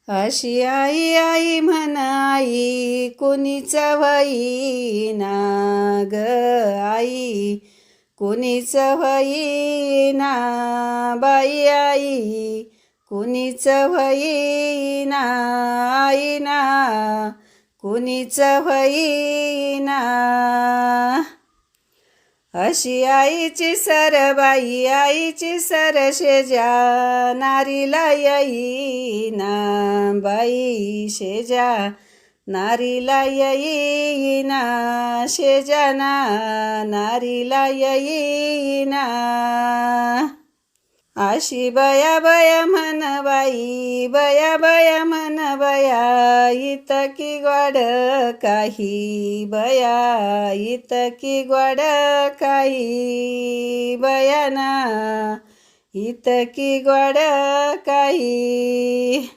अशी आई आई म्हण आई कुणीच होईना ग आई कुणीच होईना बाई आई कुणीच होईना आईना कुणीच होईना अशी आईची सर बाई आईची सर शेजा नारीला येईना बाई शेजा नारीला येईना शेजाना नारीला येईना अशी बया बया म्हण बाई बया बया म्हण बया इतकी गोड काही बया इतकी गोड काही बयाना इतकी गोड काही